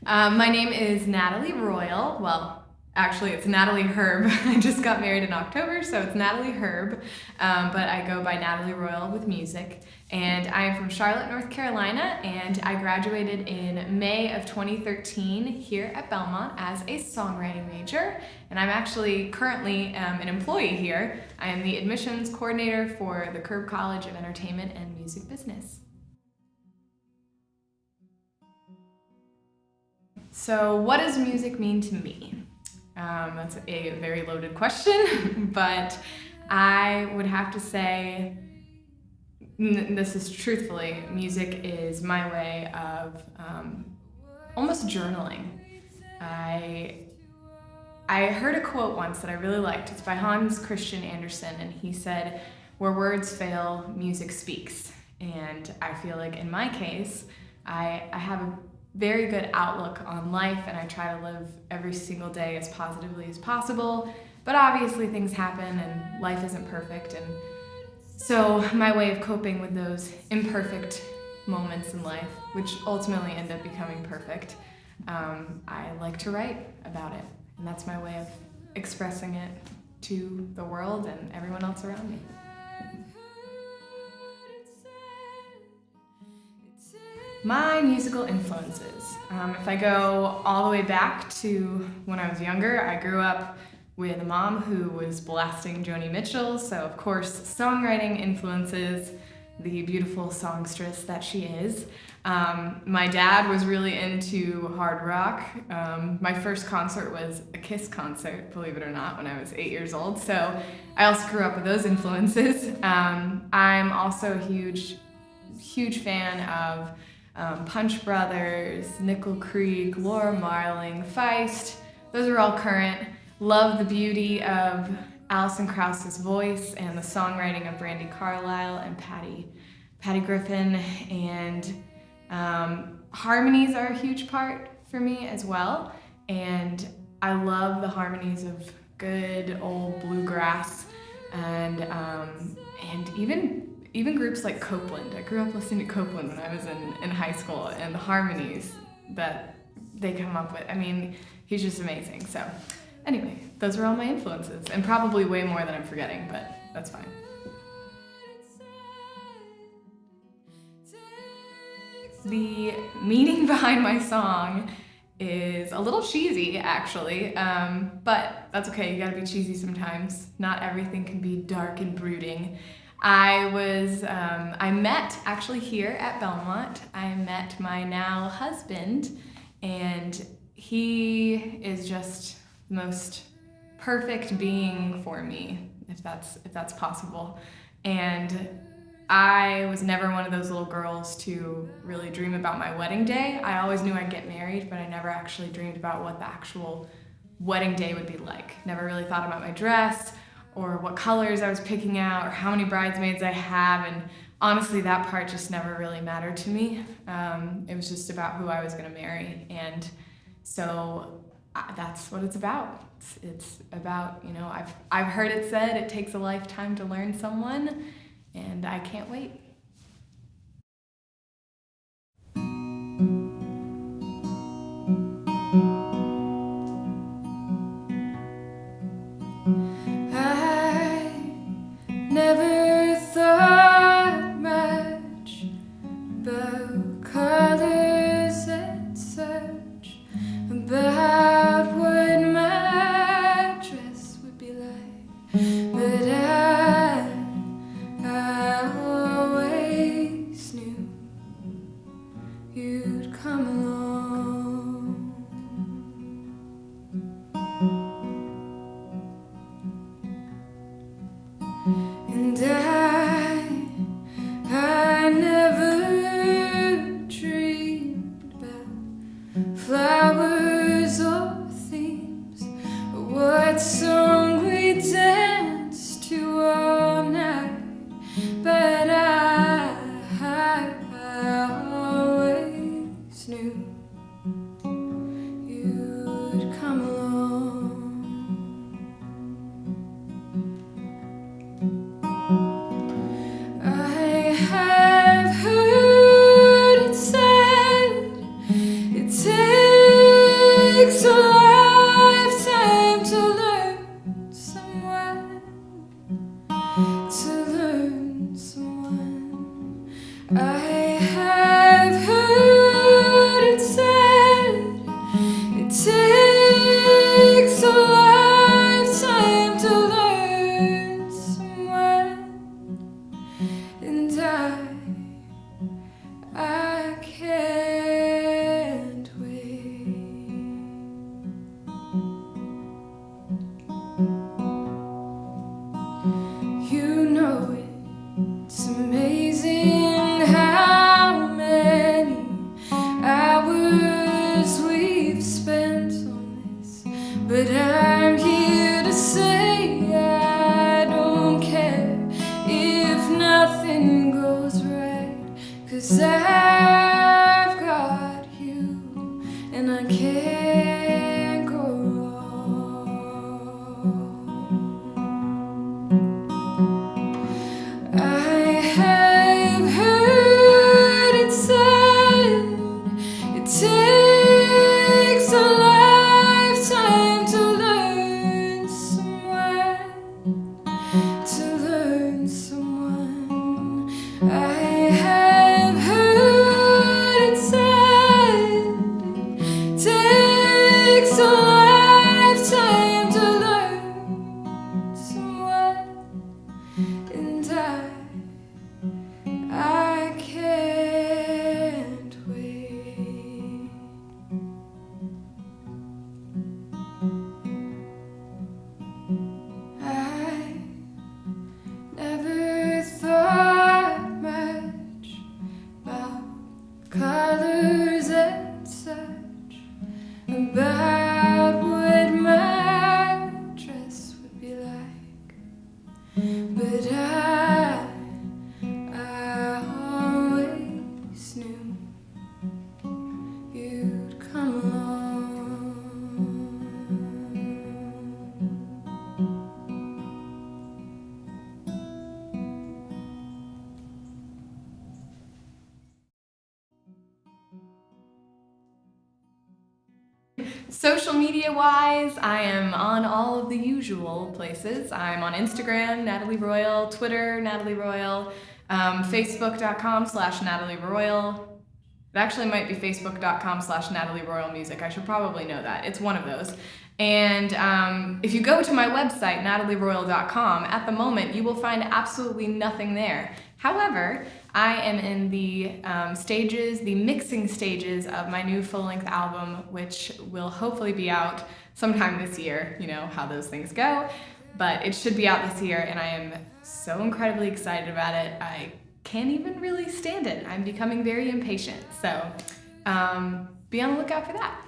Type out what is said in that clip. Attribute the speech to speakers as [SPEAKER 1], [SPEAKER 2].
[SPEAKER 1] My name is Natalie Royal. Well, actually, it's Natalie Herb. I just got married in October, so it's Natalie Herb. But I go by Natalie Royal with music. And I am from Charlotte, North Carolina, and I graduated in May of 2013 here at Belmont as a songwriting major. And I'm actually currently an employee here. I am the admissions coordinator for the Curb College of Entertainment and Music Business. So what does music mean to me? That's a very loaded question, but I would have to say, this is truthfully, music is my way of almost journaling. I heard a quote once that I really liked. It's by Hans Christian Andersen, and he said, "Where words fail, music speaks." And I feel like in my case, I have a very good outlook on life, and I try to live every single day as positively as possible. But obviously things happen and life isn't perfect, and so my way of coping with those imperfect moments in life, which ultimately end up becoming perfect, I like to write about it, and that's my way of expressing it to the world and everyone else around me. My musical influences. If I go all the way back to when I was younger, I grew up with a mom who was blasting Joni Mitchell, so of course songwriting influences the beautiful songstress that she is. My dad was really into hard rock. My first concert was a Kiss concert, believe it or not, when I was 8 years old, so I also grew up with those influences. I'm also a huge fan of Punch Brothers, Nickel Creek, Laura Marling, Feist. Those are all current. Love the beauty of Alison Krauss's voice and the songwriting of Brandi Carlile and Patty Griffin. And harmonies are a huge part for me as well. And I love the harmonies of good old bluegrass and even groups like Copeland. I grew up listening to Copeland when I was in high school, and the harmonies that they come up with, I mean, he's just amazing. So anyway, those are all my influences, and probably way more than I'm forgetting, but that's fine. The meaning behind my song is a little cheesy, actually, but that's okay, you gotta be cheesy sometimes. Not everything can be dark and brooding. I met actually here at Belmont. I met my now husband, and he is just the most perfect being for me, if that's possible. And I was never one of those little girls to really dream about my wedding day. I always knew I'd get married, but I never actually dreamed about what the actual wedding day would be like. Never really thought about my dress, or what colors I was picking out, or how many bridesmaids I have, and honestly that part just never really mattered to me. It was just about who I was gonna marry, and so that's what it's about. It's about, you know, I've heard it said it takes a lifetime to learn someone, and I can't wait.
[SPEAKER 2] Never thought much about colors and such, about what my dress would be like, but I I have heard it said it takes a lifetime to learn someone, and I can't wait. You know it's amazing how many hours we've spent on this, but I'm here to say I don't care if nothing goes right, 'cause I've got you and I can't go wrong. I have heard it said it takes a lifetime to learn someone. I have heard it said it takes a lifetime to learn someone, and I can't wait. I never thought much about colors and such, about what my dress would be like, but I always knew you'd come along.
[SPEAKER 1] Social media wise, I am on all of the usual places. I'm on Instagram, Natalie Royal, Twitter, Natalie Royal, Facebook.com/Natalie Royal. It actually might be Facebook.com/Natalie Royal Music. I should probably know that. It's one of those. And if you go to my website, natalieroyal.com, at the moment you will find absolutely nothing there. However, I am in the mixing stages of my new full-length album, which will hopefully be out sometime this year. You know how those things go. But it should be out this year, and I am so incredibly excited about it. I can't even really stand it. I'm becoming very impatient. So be on the lookout for that.